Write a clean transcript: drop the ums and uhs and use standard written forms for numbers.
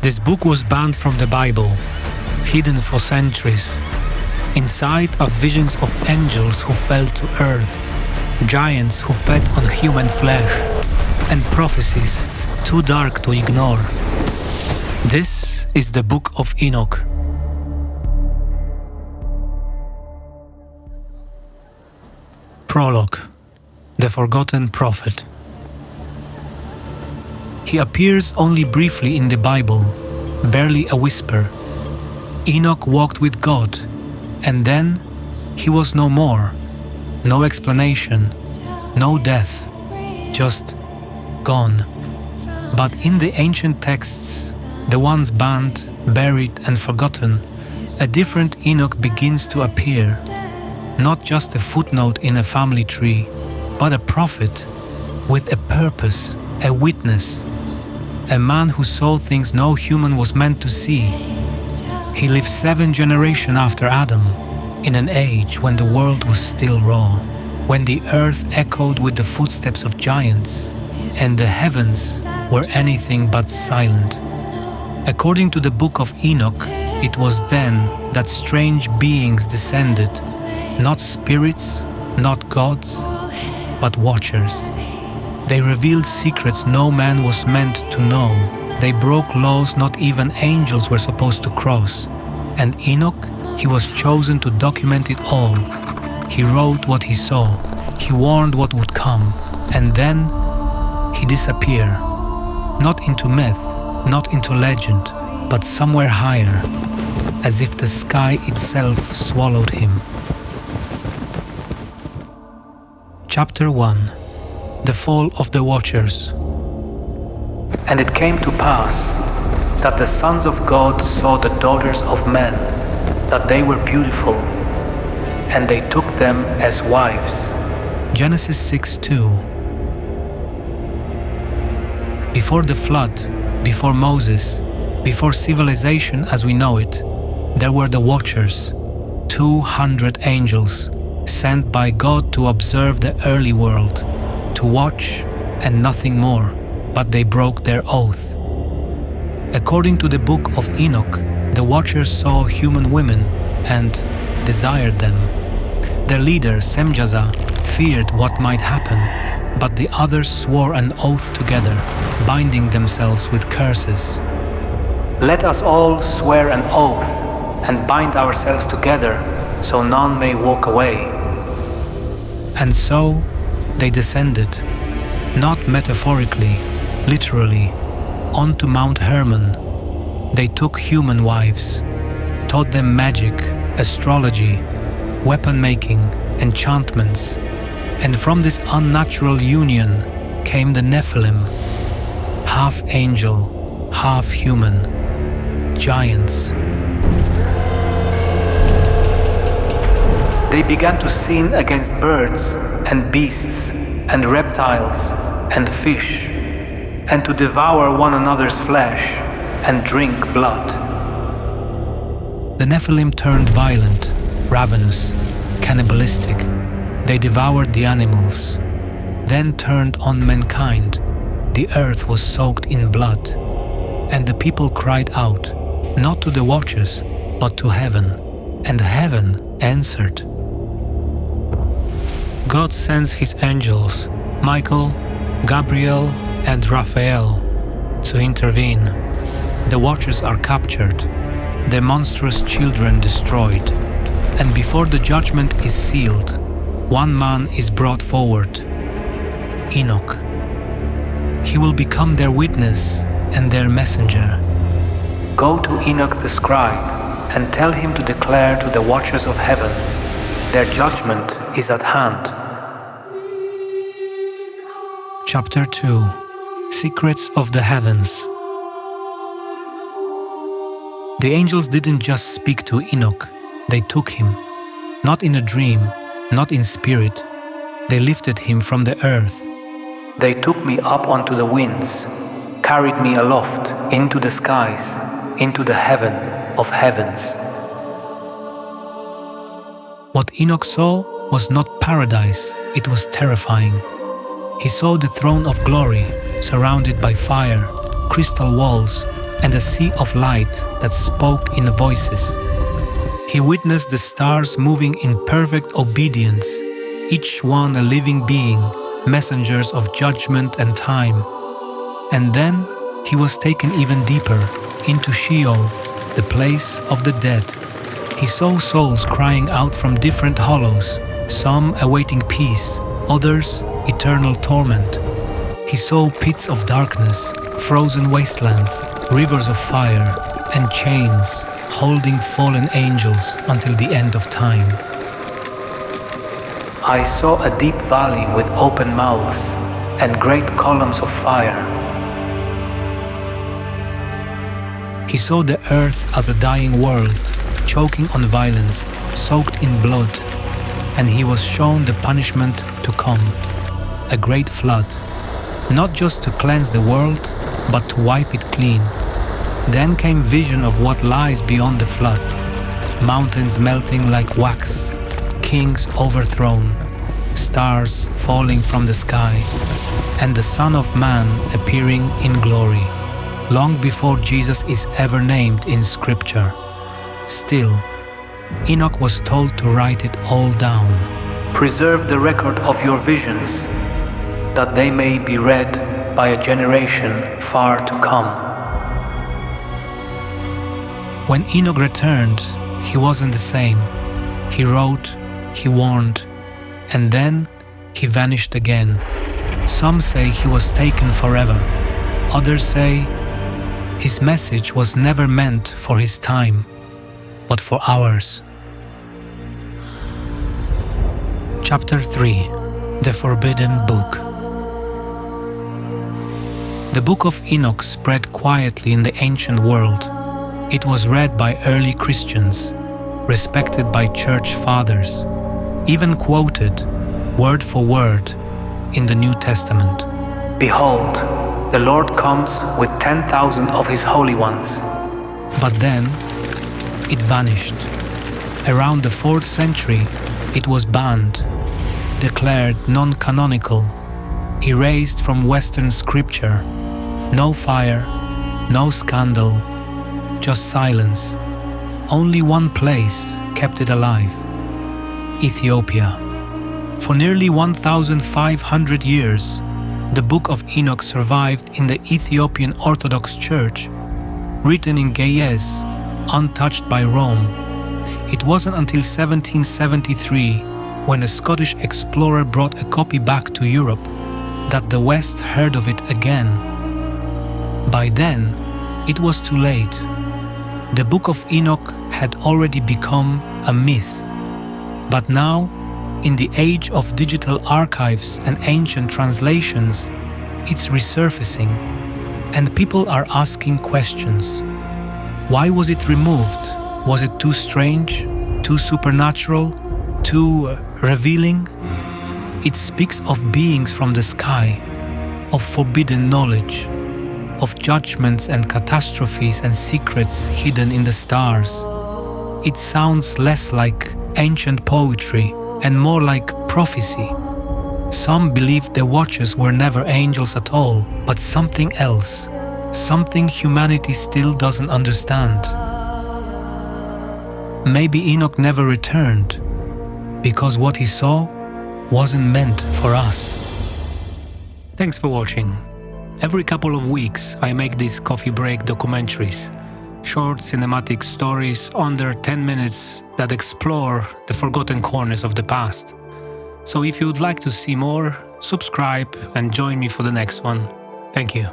This book was banned from the Bible, hidden for centuries. Inside are visions of angels who fell to earth, giants who fed on human flesh, and prophecies too dark to ignore. This is the Book of Enoch. Prologue. The Forgotten Prophet. He appears only briefly in the Bible, barely a whisper. Enoch walked with God, and then he was no more. No explanation, no death, just gone. But in the ancient texts, the ones banned, buried and forgotten, a different Enoch begins to appear. Not just a footnote in a family tree, but a prophet with a purpose, a witness, a man who saw things no human was meant to see. He lived 7 generations after Adam, in an age when the world was still raw, when the earth echoed with the footsteps of giants, and the heavens were anything but silent. According to the Book of Enoch, it was then that strange beings descended, not spirits, not gods, but watchers. They revealed secrets no man was meant to know. They broke laws not even angels were supposed to cross. And Enoch, he was chosen to document it all. He wrote what he saw, he warned what would come, and then he disappeared. Not into myth, not into legend, but somewhere higher, as if the sky itself swallowed him. Chapter 1. The Fall of the Watchers. And it came to pass that the sons of God saw the daughters of men, that they were beautiful, and they took them as wives. Genesis 6:2. Before the flood, before Moses, before civilization as we know it, there were the Watchers, 200 angels, sent by God to observe the early world, to watch and nothing more, but they broke their oath. According to the Book of Enoch, the Watchers saw human women and desired them. Their leader, Semjaza, feared what might happen, but the others swore an oath together, binding themselves with curses. Let us all swear an oath and bind ourselves together, so none may walk away. And so they descended, not metaphorically, literally, onto Mount Hermon. They took human wives, taught them magic, astrology, weapon making, enchantments, and from this unnatural union came the Nephilim, half angel, half human, giants. They began to sin against birds and beasts and reptiles and fish, and to devour one another's flesh and drink blood. The Nephilim turned violent, ravenous, cannibalistic. They devoured the animals, then turned on mankind. The earth was soaked in blood, and the people cried out, not to the Watchers, but to heaven, and heaven answered. God sends his angels, Michael, Gabriel, and Raphael, to intervene. The Watchers are captured, their monstrous children destroyed, and before the judgment is sealed, one man is brought forward, Enoch. He will become their witness and their messenger. Go to Enoch the scribe and tell him to declare to the Watchers of heaven, their judgment is at hand. Chapter 2. Secrets of the Heavens. The angels didn't just speak to Enoch, they took him. Not in a dream, not in spirit. They lifted him from the earth. They took me up onto the winds, carried me aloft into the skies, into the heaven of heavens. What Enoch saw was not paradise, it was terrifying. He saw the throne of glory, surrounded by fire, crystal walls, and a sea of light that spoke in voices. He witnessed the stars moving in perfect obedience, each one a living being, messengers of judgment and time. And then he was taken even deeper, into Sheol, the place of the dead. He saw souls crying out from different hollows, some awaiting peace, others eternal torment. He saw pits of darkness, frozen wastelands, rivers of fire, and chains holding fallen angels until the end of time. I saw a deep valley with open mouths and great columns of fire. He saw the earth as a dying world, choking on violence, soaked in blood, and he was shown the punishment to come, a great flood, not just to cleanse the world, but to wipe it clean. Then came vision of what lies beyond the flood, mountains melting like wax, kings overthrown, stars falling from the sky, and the Son of Man appearing in glory, long before Jesus is ever named in Scripture. Still, Enoch was told to write it all down. Preserve the record of your visions, that they may be read by a generation far to come. When Enoch returned, he wasn't the same. He wrote, he warned, and then he vanished again. Some say he was taken forever. Others say his message was never meant for his time, but for ours. Chapter 3. The Forbidden Book. The Book of Enoch spread quietly in the ancient world. It was read by early Christians, respected by church fathers, even quoted, word for word, in the New Testament. Behold, the Lord comes with 10,000 of his holy ones. But then, it vanished. Around the 4th century, it was banned, declared non-canonical, erased from Western scripture. No fire, no scandal, just silence. Only one place kept it alive: Ethiopia. For nearly 1,500 years, the Book of Enoch survived in the Ethiopian Orthodox Church, written in Ge'ez, untouched by Rome. It wasn't until 1773, when a Scottish explorer brought a copy back to Europe, that the West heard of it again. By then, it was too late. The Book of Enoch had already become a myth. But now, in the age of digital archives and ancient translations, it's resurfacing, and people are asking questions. Why was it removed? Was it too strange? Too supernatural? Too revealing? It speaks of beings from the sky, of forbidden knowledge, of judgments and catastrophes and secrets hidden in the stars. It sounds less like ancient poetry and more like prophecy. Some believe the watchers were never angels at all, but something else, something humanity still doesn't understand. Maybe Enoch never returned, because what he saw wasn't meant for us. Thanks for watching. Every couple of weeks I make these coffee break documentaries, short cinematic stories under 10 minutes that explore the forgotten corners of the past. So if you would like to see more, subscribe and join me for the next one. Thank you.